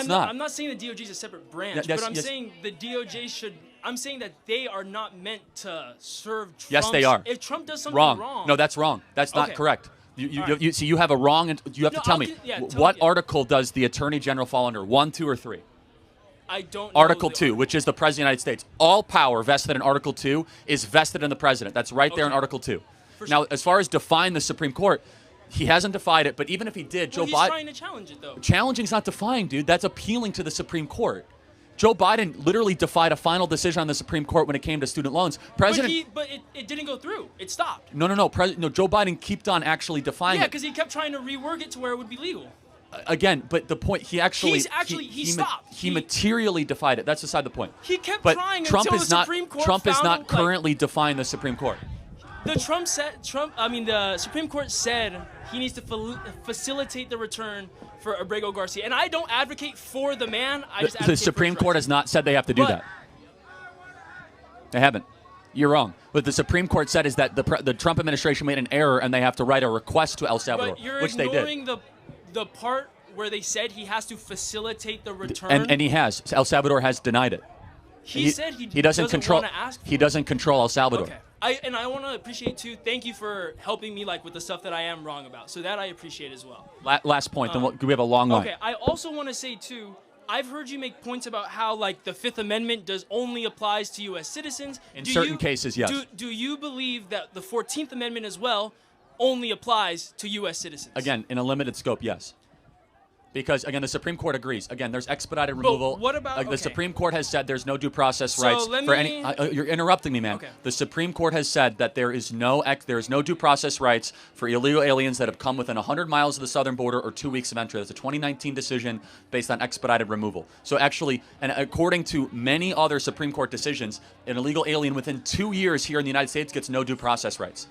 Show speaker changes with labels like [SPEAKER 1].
[SPEAKER 1] not.
[SPEAKER 2] I'm not saying the DOJ is a separate branch,
[SPEAKER 1] Yes,
[SPEAKER 2] but I'm
[SPEAKER 1] yes.
[SPEAKER 2] saying the DOJ should. I'm saying that they are not meant to serve Trump.
[SPEAKER 1] Yes, they are.
[SPEAKER 2] If Trump does something
[SPEAKER 1] wrong. No, that's wrong. That's not
[SPEAKER 2] Okay.
[SPEAKER 1] correct. You see, you have a wrong, and you have to tell me, what article does the Attorney General fall under? 1, 2, or 3?
[SPEAKER 2] I don't know.
[SPEAKER 1] Article 2, which is the President of the United States. All power vested in Article 2 is vested in the President. That's right there in Article 2. Now, as far as define the Supreme Court, he hasn't defied it, but even if he did, Joe Biden...
[SPEAKER 2] he's trying to challenge it, though.
[SPEAKER 1] Challenging's not defying, dude. That's appealing to the Supreme Court. Joe Biden literally defied a final decision on the Supreme Court when it came to student loans.
[SPEAKER 2] But it didn't go through. It stopped.
[SPEAKER 1] No. Joe Biden kept on actually defying
[SPEAKER 2] Yeah,
[SPEAKER 1] it.
[SPEAKER 2] because he kept trying to rework it to where it would be legal.
[SPEAKER 1] Again, but the point, he
[SPEAKER 2] stopped.
[SPEAKER 1] He materially defied it. That's beside the point.
[SPEAKER 2] He kept
[SPEAKER 1] but
[SPEAKER 2] trying
[SPEAKER 1] Trump
[SPEAKER 2] until
[SPEAKER 1] is
[SPEAKER 2] the
[SPEAKER 1] not,
[SPEAKER 2] Supreme Court
[SPEAKER 1] Trump is
[SPEAKER 2] found
[SPEAKER 1] not
[SPEAKER 2] him,
[SPEAKER 1] currently defying the Supreme Court.
[SPEAKER 2] The Supreme Court said he needs to facilitate the return for Abrego Garcia. And I don't advocate for the man. I just advocate
[SPEAKER 1] The Supreme Court has not said they have to do that. They haven't. You're wrong. What the Supreme Court said is that the Trump administration made an error and they have to write a request to El Salvador, which they did.
[SPEAKER 2] But you're ignoring the part where they said he has to facilitate the return.
[SPEAKER 1] And he has. El Salvador has denied it.
[SPEAKER 2] He said he
[SPEAKER 1] doesn't control.
[SPEAKER 2] want to ask for
[SPEAKER 1] he doesn't control El Salvador.
[SPEAKER 2] Okay. I want to appreciate too. Thank you for helping me with the stuff that I am wrong about. So that I appreciate as well.
[SPEAKER 1] Last point. Then we have a long line.
[SPEAKER 2] Okay. I also want to say too. I've heard you make points about how the Fifth Amendment only applies to U.S. citizens.
[SPEAKER 1] In certain cases, yes.
[SPEAKER 2] Do you believe that the 14th Amendment as well only applies to U.S. citizens?
[SPEAKER 1] Again, in a limited scope, yes. Because, again, the Supreme Court agrees. Again, there's expedited removal.
[SPEAKER 2] But what about...
[SPEAKER 1] The Supreme Court has said there's no due process rights for any... you're interrupting me, man.
[SPEAKER 2] Okay.
[SPEAKER 1] The Supreme Court has said that there is no due process rights for illegal aliens that have come within 100 miles of the southern border or 2 weeks of entry. That's a 2019 decision based on expedited removal. So actually, and according to many other Supreme Court decisions, an illegal alien within 2 years here in the United States gets no due process rights.